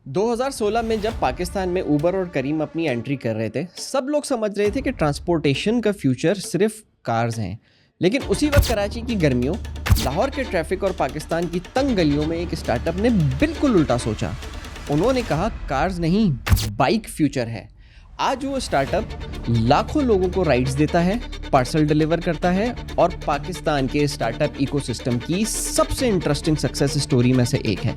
2016 में जब पाकिस्तान में उबर और करीम अपनी एंट्री कर रहे थे, सब लोग समझ रहे थे कि ट्रांसपोर्टेशन का फ्यूचर सिर्फ कार्स हैं। लेकिन उसी वक्त कराची की गर्मियों, लाहौर के ट्रैफिक और पाकिस्तान की तंग गलियों में एक स्टार्टअप ने बिल्कुल उल्टा सोचा। उन्होंने कहा कार्स नहीं, बाइक फ्यूचर है। आज वो स्टार्टअप लाखों लोगों को राइड्स देता है, पार्सल डिलीवर करता है और पाकिस्तान के स्टार्टअप इकोसिस्टम की सबसे इंटरेस्टिंग सक्सेस स्टोरी में से एक है।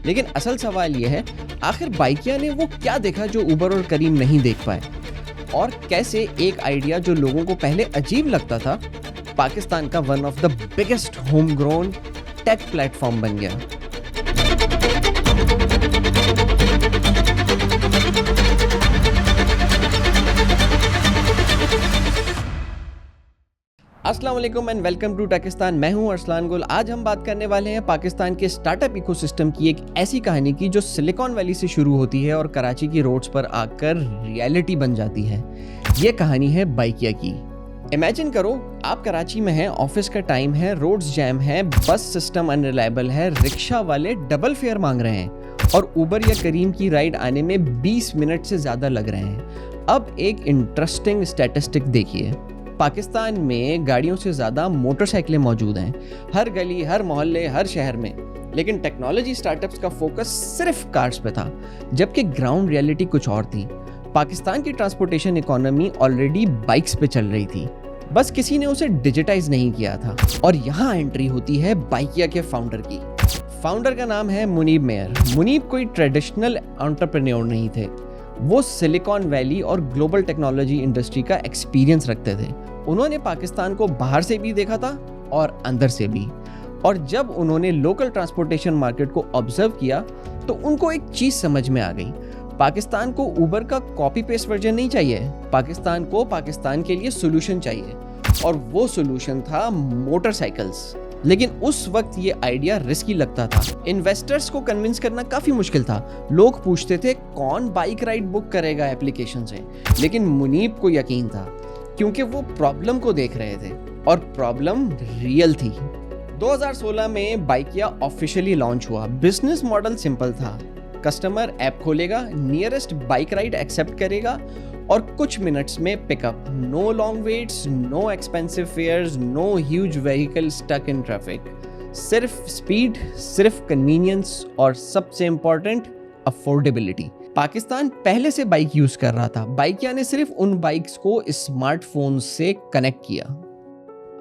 लेकिन असल सवाल ये है, आखिर बाइकिया ने वो क्या देखा जो उबर और करीम नहीं देख पाए, और कैसे एक आइडिया जो लोगों को पहले अजीब लगता था, पाकिस्तान का one of the biggest home grown take platform बन गया। अस्सलाम वालेकुम एंड वेलकम टू टेकिस्तान। मैं हूं अरसलान गुल। आज हम बात करने वाले हैं पाकिस्तान के स्टार्टअप इकोसिस्टम की एक ऐसी कहानी की जो सिलिकॉन वैली से शुरू होती है और कराची की रोड्स पर आकर रियलिटी बन जाती है। ये कहानी है बाइकिया की। इमेजिन करो, आप कराची में हैं, ऑफिस का टाइम है, रोड्स जैम है, बस सिस्टम अनरिलायबल है, रिक्शा वाले डबल फेयर मांग रहे हैं और उबर या करीम की राइड आने में 20 मिनट से ज़्यादा लग रहे हैं। अब एक इंटरेस्टिंग स्टैटिस्टिक देखिए। पाकिस्तान में गाड़ियों से ज़्यादा मोटरसाइकिलें मौजूद हैं, हर गली, हर मोहल्ले, हर शहर में। लेकिन टेक्नोलॉजी स्टार्टअप्स का फोकस सिर्फ कार्स पे था, जबकि ग्राउंड रियलिटी कुछ और थी। पाकिस्तान की ट्रांसपोर्टेशन इकोनॉमी ऑलरेडी बाइक्स पे चल रही थी, बस किसी ने उसे डिजिटाइज नहीं किया था। और यहाँ एंट्री होती है बाइकिया के फाउंडर की। फाउंडर का नाम है मुनीब मेयर। मुनीब कोई ट्रेडिशनल एंटरप्रेन्योर नहीं थे, वो सिलिकॉन वैली और ग्लोबल टेक्नोलॉजी इंडस्ट्री का एक्सपीरियंस रखते थे। उन्होंने पाकिस्तान को बाहर से भी देखा था और अंदर से भी। और जब उन्होंने लोकल ट्रांसपोर्टेशन मार्केट को ऑब्जर्व किया तो उनको एक चीज समझ में आ गई। पाकिस्तान को उबर का कॉपी पेस्ट वर्जन नहीं चाहिए, पाकिस्तान को पाकिस्तान के लिए सोल्यूशन चाहिए, और वो सोल्यूशन था मोटरसाइकिल्स। लेकिन उस वक्त ये आइडिया रिस्की लगता था। इन्वेस्टर्स को कन्विंस करना काफी मुश्किल था। लोग पूछते थे कौन बाइक राइड बुक करेगा एप्लीकेशन से, लेकिन मुनीब को यकीन था क्योंकि वो प्रॉब्लम को देख रहे थे और प्रॉब्लम रियल थी। 2016 में बाइकिया ऑफिशियली लॉन्च हुआ। बिजनेस मॉडल सिंपल था, कस्टमर ऐप खोलेगा, नियरेस्ट बाइक राइड एक्सेप्ट करेगा और कुछ मिनट्स में pickup. No long waits, no expensive fares, no huge vehicle stuck in traffic. सिर्फ स्पीड, सिर्फ कन्वीनियंस और सबसे इंपॉर्टेंट अफोर्डेबिलिटी। पाकिस्तान पहले से बाइक यूज कर रहा था, बाइकिया ने सिर्फ उन बाइक्स को स्मार्टफोन से कनेक्ट किया।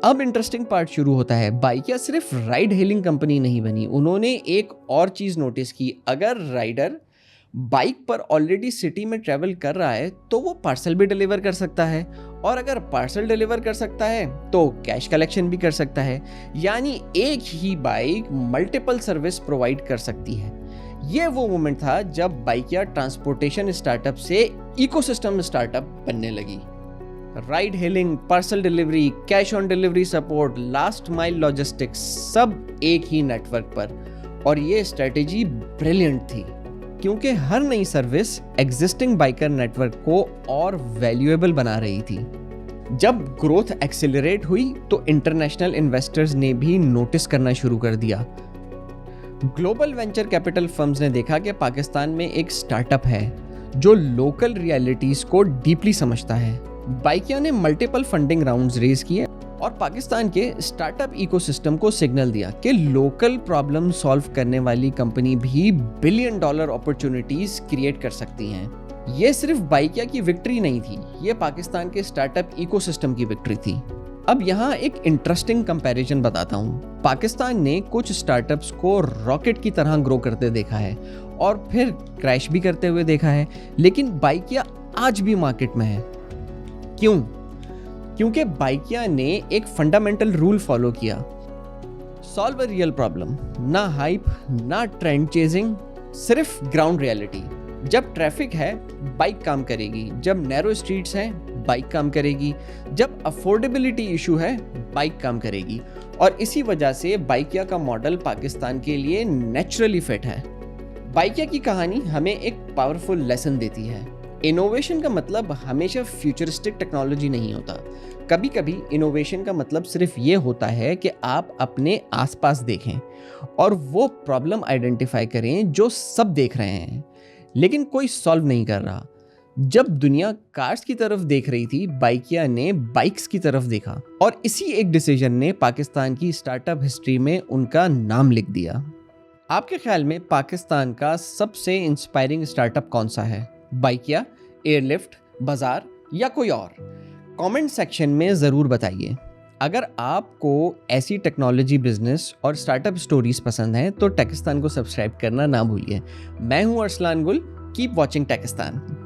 अब इंटरेस्टिंग पार्ट शुरू होता है। बाइकिया सिर्फ राइड हेलिंग कंपनी नहीं बनी, उन्होंने एक और चीज नोटिस की। अगर राइडर बाइक पर ऑलरेडी सिटी में ट्रैवल कर रहा है तो वो पार्सल भी डिलीवर कर सकता है, और अगर पार्सल डिलीवर कर सकता है तो कैश कलेक्शन भी कर सकता है। यानी एक ही बाइक मल्टीपल सर्विस प्रोवाइड कर सकती है। ये वो मोमेंट था जब बाइकिया ट्रांसपोर्टेशन स्टार्टअप से इकोसिस्टम स्टार्टअप बनने लगी। Ride hailing, parcel delivery, cash on delivery support, last mile logistics, सब एक ही नेटवर्क पर। और ये स्ट्रेटेजी ब्रिलियंट थी क्योंकि हर नई सर्विस एग्जिस्टिंग बाइकर नेटवर्क को और वैल्यूएबल बना रही थी। जब ग्रोथ एक्सेलरेट हुई तो इंटरनेशनल इन्वेस्टर्स ने भी नोटिस करना शुरू कर दिया। ग्लोबल वेंचर कैपिटल फर्म्स ने देखा कि पाकिस्तान में एक स्टार्टअप है जो लोकल रियलिटीज को डीपली समझता है। बाइकिया ने मल्टीपल फंडिंग राउंड्स रेज किए और पाकिस्तान के स्टार्टअप इकोसिस्टम को सिग्नल दिया कि लोकल प्रॉब्लम सॉल्व करने वाली कंपनी भी $1 बिलियन अपॉर्चुनिटीज क्रिएट कर सकती हैं। ये सिर्फ बाइकिया की विक्ट्री नहीं थी, ये पाकिस्तान के स्टार्टअप इकोसिस्टम की विक्ट्री थी। अब यहाँ एक इंटरेस्टिंग कंपैरिजन बताता हूँ। पाकिस्तान ने कुछ स्टार्टअप्स को रॉकेट की तरह ग्रो करते देखा है और फिर क्रैश भी करते हुए देखा है, लेकिन बाइकिया आज भी मार्केट में है। क्यों? क्योंकि बाइकिया ने एक फंडामेंटल रूल फॉलो किया, सॉल्व अ रियल प्रॉब्लम। ना हाइप, ना ट्रेंड चेजिंग, सिर्फ ग्राउंड रियलिटी। जब ट्रैफिक है बाइक काम करेगी, जब नैरो स्ट्रीट्स हैं बाइक काम करेगी, जब अफोर्डेबिलिटी इशू है बाइक काम करेगी। और इसी वजह से बाइकिया का मॉडल पाकिस्तान के लिए नेचुरली फिट है। बाइकिया की कहानी हमें एक पावरफुल लेसन देती है। इनोवेशन का मतलब हमेशा फ्यूचरिस्टिक टेक्नोलॉजी नहीं होता। कभी कभी इनोवेशन का मतलब सिर्फ ये होता है कि आप अपने आसपास देखें और वो प्रॉब्लम आइडेंटिफाई करें जो सब देख रहे हैं। लेकिन कोई सॉल्व नहीं कर रहा। जब दुनिया कार्स की तरफ देख रही थी, बाइकिया ने बाइक्स की तरफ देखा और इसी एक डिसीजन ने पाकिस्तान की स्टार्टअप हिस्ट्री में उनका नाम लिख दिया। आपके ख्याल में पाकिस्तान का सबसे इंस्पायरिंग स्टार्टअप कौन सा है? बाइकिया, एयरलिफ्ट, बाजार या कोई और? कमेंट सेक्शन में ज़रूर बताइए। अगर आपको ऐसी टेक्नोलॉजी बिजनेस और स्टार्टअप स्टोरीज पसंद हैं तो टेकिस्तान को सब्सक्राइब करना ना भूलिए। मैं हूं अरसलान गुल। Keep watching टेकिस्तान।